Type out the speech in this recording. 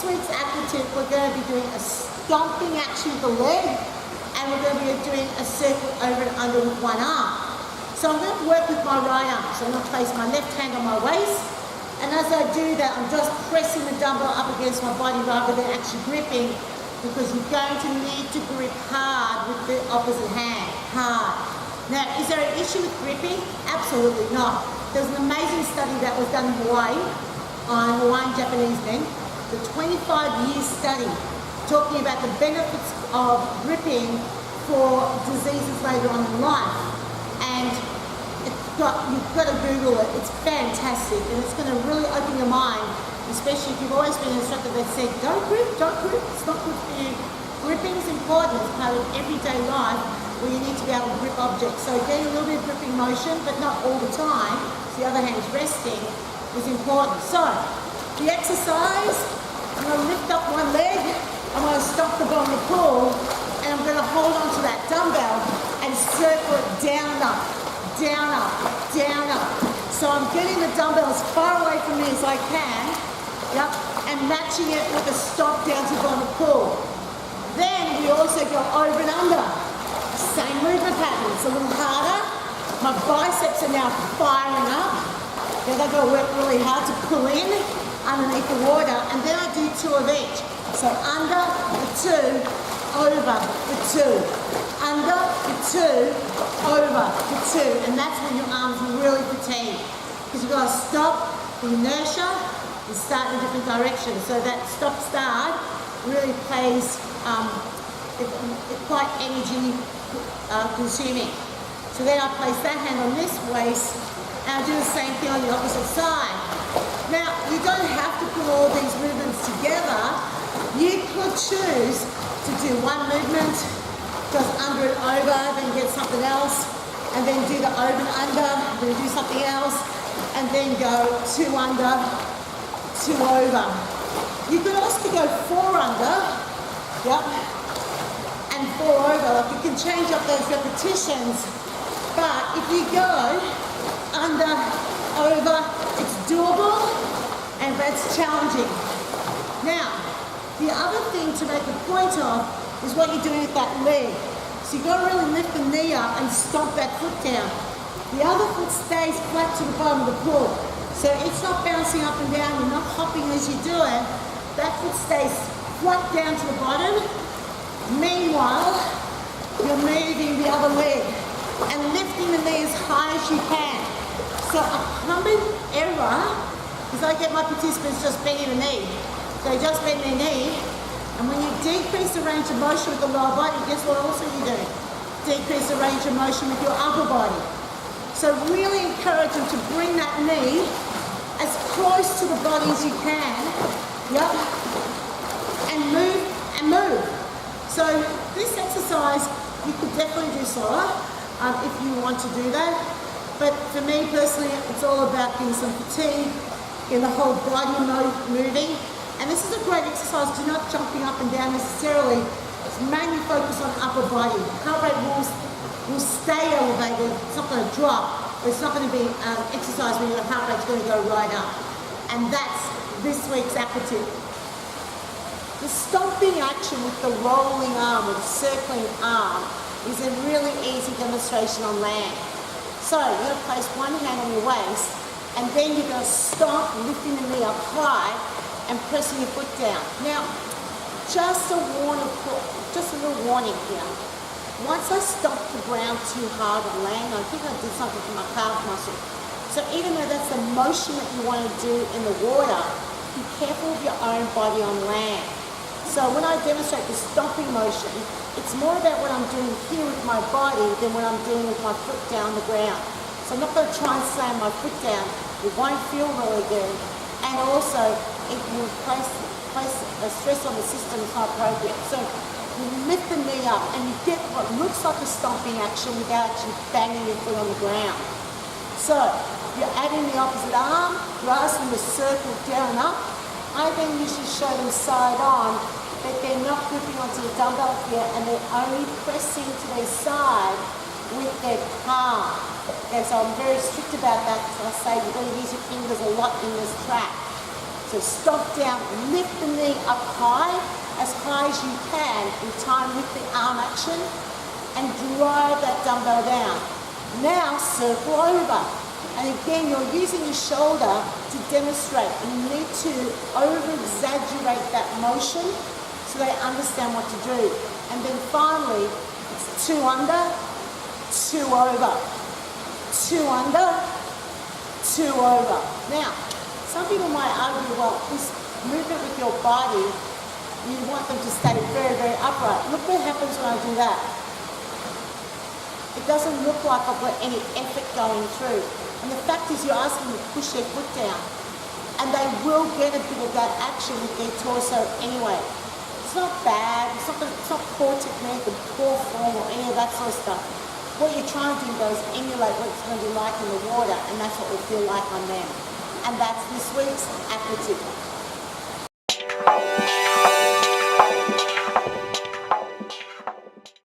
week's active, we're going to be doing a stomping action with the leg, and we're going to be doing a circle over and under with one arm. So I'm going to work with my right arm. So I'm going to place my left hand on my waist, and as I do that, I'm just pressing the dumbbell up against my body rather than actually gripping, because you're going to need to grip hard with the opposite hand, hard. Now, is there an issue with gripping? Absolutely not. There's an amazing study that was done in Hawaii on Hawaiian Japanese men, the 25-year study talking about the benefits of gripping for diseases later on in life. And you've got to Google it. It's fantastic, and it's going to really open your mind, especially if you've always been an instructor that said, don't grip, it's not good for you. Gripping is important. It's part of everyday life where you need to be able to grip objects. So getting a little bit of gripping motion, but not all the time, so the other hand's resting, is important. So, the exercise, I'm going to lift up one leg, I'm going to stop the bottom of the pool, and I'm going to hold onto that dumbbell and circle it down and up, down, up, down, up. So I'm getting the dumbbell as far away from me as I can, yep, and matching it with a stop down to the bottom of the pool. Then we also go over and under. Same movement pattern, it's a little harder. My biceps are now firing up. Then I've got to work really hard to pull in underneath the water, and then I do two of each. So under the two, over the two, under the two, over the two, and that's when your arms really fatigue, because you've got to stop the inertia and start in a different direction. So that stop-start really plays quite energy consuming. So then I place that hand on this waist, and I do the same thing on the opposite side. Now, you don't have to put all these movements together. You could choose to do one movement, just under and over, then get something else, and then do the over and under, then do something else, and then go two under, two over. You could also go four under, yep, and four over. Like, you can change up those repetitions, but if you go under, over, it's doable, and that's challenging. Now, the other thing to make a point of is what you're doing with that leg. So you've got to really lift the knee up and stomp that foot down. The other foot stays flat to the bottom of the pool. So it's not bouncing up and down, you're not hopping as you do it. That foot stays flat down to the bottom. Meanwhile, you're moving the other leg and lifting the knee as high as you can. So a common error is I get my participants just bending the knee. They just bend their knee, and when you decrease the range of motion with the lower body, guess what also you do? Decrease the range of motion with your upper body. So really encourage them to bring that knee as close to the body as you can, yep, and move and move. So this exercise, you could definitely do slower if you want to do that. But for me personally, it's all about getting some fatigue, getting the whole body moving. And this is a great exercise because you're not jumping up and down necessarily. It's mainly focused on upper body. Heart rate will stay elevated. It's not going to drop. But it's not going to be an exercise where your heart rate's going to go right up. And that's this week's Aqua tip. The stomping action with the rolling arm, with the circling arm, is a really easy demonstration on land. So you're going to place one hand on your waist, and then you're going to stomp, lifting the knee up high, and pressing your foot down. Now, just a little warning here. Once I stomp the ground too hard on land, I think I did something to my calf muscle. So even though that's the motion that you want to do in the water, be careful of your own body on land. So when I demonstrate the stomping motion, it's more about what I'm doing here with my body than what I'm doing with my foot down the ground. So I'm not going to try and slam my foot down. It won't feel really good. And also, it will place a stress on the system is not appropriate. So you lift the knee up and you get what looks like a stomping action without actually banging your foot on the ground. So you're adding the opposite arm, you're asking them to circle down and up. I then usually show them side on that they're not gripping onto the dumbbell here and they're only pressing to their side with their palm. And so I'm very strict about that because I say you're going to use your fingers a lot in this track. So stomp down, lift the knee up high as you can in time with the arm action, and drive that dumbbell down. Now circle over. And again, you're using your shoulder to demonstrate. You need to over-exaggerate that motion so they understand what to do. And then finally, it's 2 under, 2 over. 2 under, 2 over. Now, some people might argue, well, this movement with your body, you want them to stay very, very upright. Look what happens when I do that. It doesn't look like I've got any effort going through. And the fact is you're asking them to push their foot down. And they will get a bit of that action with their torso anyway. It's not bad, it's not poor technique or poor form or any of that sort of stuff. What you're trying to do though is emulate what it's going to be like in the water, and that's what it will feel like on them. And that's this week's Aqua tip.